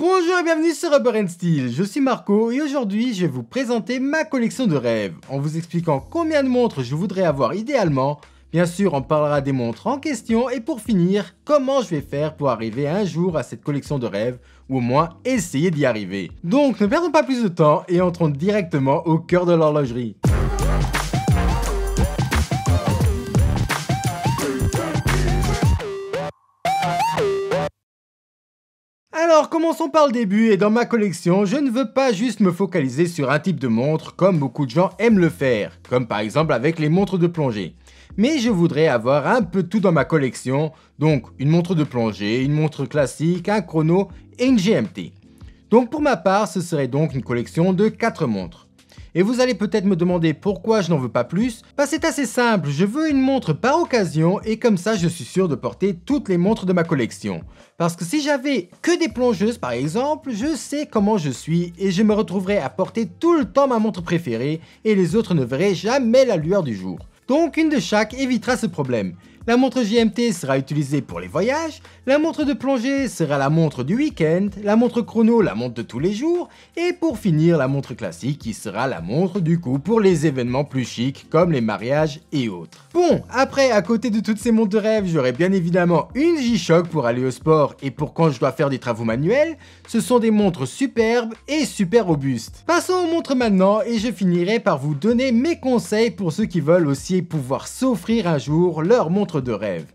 Bonjour et bienvenue sur Rubber & Steel, je suis Marco et aujourd'hui je vais vous présenter ma collection de rêves en vous expliquant combien de montres je voudrais avoir idéalement. Bien sûr on parlera des montres en question et pour finir, comment je vais faire pour arriver un jour à cette collection de rêves ou au moins essayer d'y arriver. Donc ne perdons pas plus de temps et entrons directement au cœur de l'horlogerie. Alors commençons par le début et dans ma collection, je ne veux pas juste me focaliser sur un type de montre comme beaucoup de gens aiment le faire, comme par exemple avec les montres de plongée. Mais je voudrais avoir un peu de tout dans ma collection, donc une montre de plongée, une montre classique, un chrono et une GMT. Donc pour ma part, ce serait donc une collection de 4 montres. Et vous allez peut-être me demander pourquoi je n'en veux pas plus. Bah c'est assez simple, je veux une montre par occasion et comme ça je suis sûr de porter toutes les montres de ma collection. Parce que si j'avais que des plongeuses par exemple, je sais comment je suis et je me retrouverais à porter tout le temps ma montre préférée et les autres ne verraient jamais la lueur du jour. Donc une de chaque évitera ce problème. La montre GMT sera utilisée pour les voyages, la montre de plongée sera la montre du week-end, la montre chrono la montre de tous les jours, et pour finir la montre classique qui sera la montre du coup pour les événements plus chics comme les mariages et autres. Bon, après à côté de toutes ces montres de rêve, j'aurai bien évidemment une G-Shock pour aller au sport et pour quand je dois faire des travaux manuels, ce sont des montres superbes et super robustes. Passons aux montres maintenant et je finirai par vous donner mes conseils pour ceux qui veulent aussi pouvoir s'offrir un jour leur montre de rêve.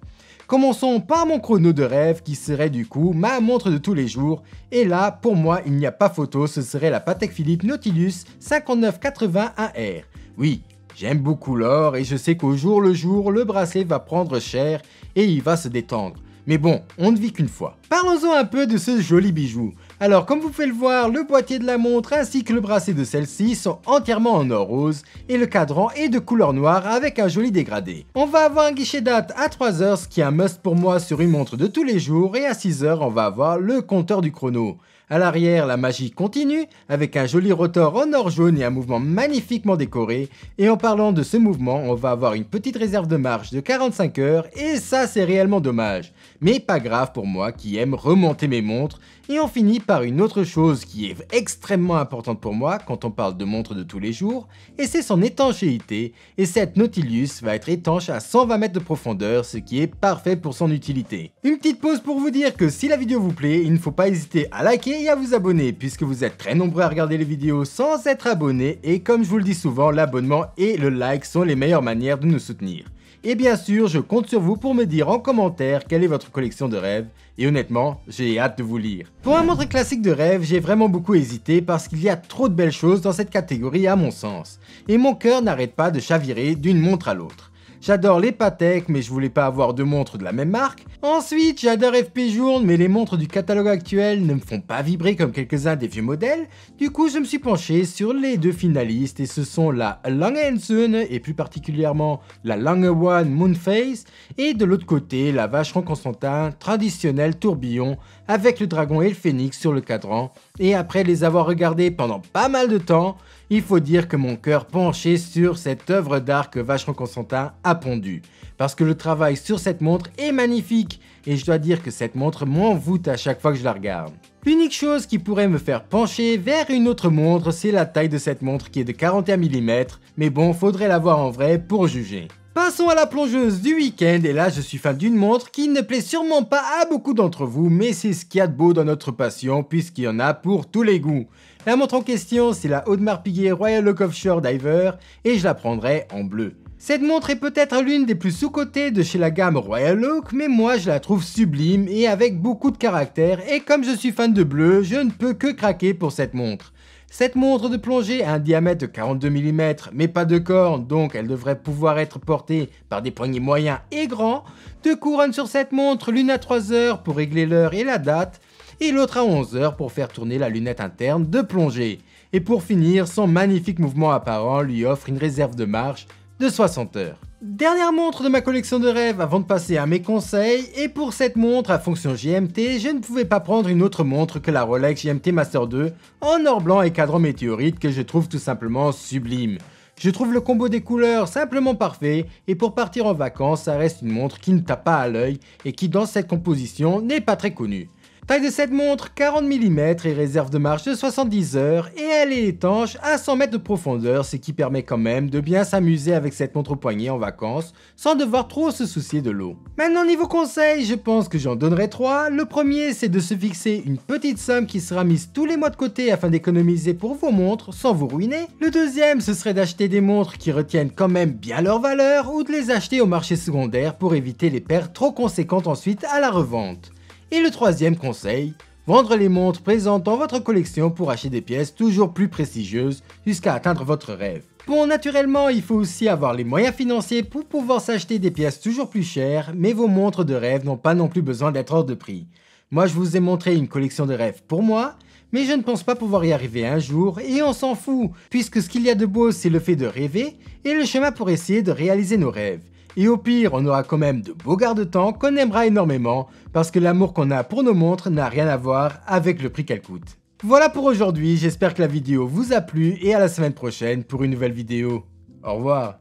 Commençons par mon chrono de rêve qui serait du coup ma montre de tous les jours et là pour moi il n'y a pas photo, ce serait la Patek Philippe Nautilus 5981R. Oui, j'aime beaucoup l'or et je sais qu'au jour le jour le bracelet va prendre cher et il va se détendre. Mais bon, on ne vit qu'une fois. Parlons-en un peu de ce joli bijou. Alors comme vous pouvez le voir, le boîtier de la montre ainsi que le bracelet de celle-ci sont entièrement en or rose et le cadran est de couleur noire avec un joli dégradé. On va avoir un guichet date à 3h, ce qui est un must pour moi sur une montre de tous les jours, et à 6h on va avoir le compteur du chrono. À l'arrière, la magie continue avec un joli rotor en or jaune et un mouvement magnifiquement décoré. Et en parlant de ce mouvement, on va avoir une petite réserve de marche de 45 heures et ça c'est réellement dommage. Mais pas grave pour moi qui aime remonter mes montres. Et on finit par une autre chose qui est extrêmement importante pour moi quand on parle de montres de tous les jours, et c'est son étanchéité, et cette Nautilus va être étanche à 120 mètres de profondeur, ce qui est parfait pour son utilité. Une petite pause pour vous dire que si la vidéo vous plaît, il ne faut pas hésiter à liker et à vous abonner, puisque vous êtes très nombreux à regarder les vidéos sans être abonnés, et comme je vous le dis souvent, l'abonnement et le like sont les meilleures manières de nous soutenir. Et bien sûr, je compte sur vous pour me dire en commentaire quelle est votre collection de rêves, et honnêtement, j'ai hâte de vous lire. Pour un montre classique de rêve, j'ai vraiment beaucoup hésité parce qu'il y a trop de belles choses dans cette catégorie à mon sens, et mon cœur n'arrête pas de chavirer d'une montre à l'autre. J'adore les Patek, mais je voulais pas avoir deux montres de la même marque. Ensuite, j'adore FP Journe, mais les montres du catalogue actuel ne me font pas vibrer comme quelques-uns des vieux modèles. Du coup, je me suis penché sur les deux finalistes, et ce sont la Lange Söhne, et plus particulièrement la Lange One Moonface, et de l'autre côté, la Vacheron Constantin traditionnelle tourbillon, avec le dragon et le phénix sur le cadran. Et après les avoir regardés pendant pas mal de temps, il faut dire que mon cœur penchait sur cette œuvre d'art que Vacheron Constantin a pondue. Parce que le travail sur cette montre est magnifique, et je dois dire que cette montre m'envoûte à chaque fois que je la regarde. L'unique chose qui pourrait me faire pencher vers une autre montre, c'est la taille de cette montre qui est de 41 mm, mais bon, faudrait la voir en vrai pour juger. Passons à la plongeuse du week-end, et là je suis fan d'une montre qui ne plaît sûrement pas à beaucoup d'entre vous, mais c'est ce qu'il y a de beau dans notre passion puisqu'il y en a pour tous les goûts. La montre en question c'est la Audemars Piguet Royal Oak Offshore Diver et je la prendrai en bleu. Cette montre est peut-être l'une des plus sous-cotées de chez la gamme Royal Oak, mais moi je la trouve sublime et avec beaucoup de caractère, et comme je suis fan de bleu, je ne peux que craquer pour cette montre. Cette montre de plongée a un diamètre de 42 mm, mais pas de corne, donc elle devrait pouvoir être portée par des poignets moyens et grands. Deux couronnes sur cette montre, l'une à 3h pour régler l'heure et la date, et l'autre à 11h pour faire tourner la lunette interne de plongée. Et pour finir, son magnifique mouvement apparent lui offre une réserve de marche de 60 heures. Dernière montre de ma collection de rêves avant de passer à mes conseils, et pour cette montre à fonction GMT, je ne pouvais pas prendre une autre montre que la Rolex GMT Master 2 en or blanc et cadran météorite que je trouve tout simplement sublime. Je trouve le combo des couleurs simplement parfait, et pour partir en vacances, ça reste une montre qui ne tape pas à l'œil et qui dans cette composition n'est pas très connue. Taille de cette montre 40 mm et réserve de marche de 70 heures et elle est étanche à 100 mètres de profondeur, ce qui permet quand même de bien s'amuser avec cette montre au poignet en vacances sans devoir trop se soucier de l'eau. Maintenant niveau conseil, je pense que j'en donnerai 3. Le premier c'est de se fixer une petite somme qui sera mise tous les mois de côté afin d'économiser pour vos montres sans vous ruiner. Le deuxième ce serait d'acheter des montres qui retiennent quand même bien leur valeur ou de les acheter au marché secondaire pour éviter les pertes trop conséquentes ensuite à la revente. Et le troisième conseil, vendre les montres présentes dans votre collection pour acheter des pièces toujours plus prestigieuses jusqu'à atteindre votre rêve. Bon, naturellement, il faut aussi avoir les moyens financiers pour pouvoir s'acheter des pièces toujours plus chères, mais vos montres de rêve n'ont pas non plus besoin d'être hors de prix. Moi, je vous ai montré une collection de rêves pour moi, mais je ne pense pas pouvoir y arriver un jour, et on s'en fout, puisque ce qu'il y a de beau, c'est le fait de rêver, et le chemin pour essayer de réaliser nos rêves. Et au pire, on aura quand même de beaux garde-temps qu'on aimera énormément parce que l'amour qu'on a pour nos montres n'a rien à voir avec le prix qu'elles coûtent. Voilà pour aujourd'hui, j'espère que la vidéo vous a plu et à la semaine prochaine pour une nouvelle vidéo. Au revoir.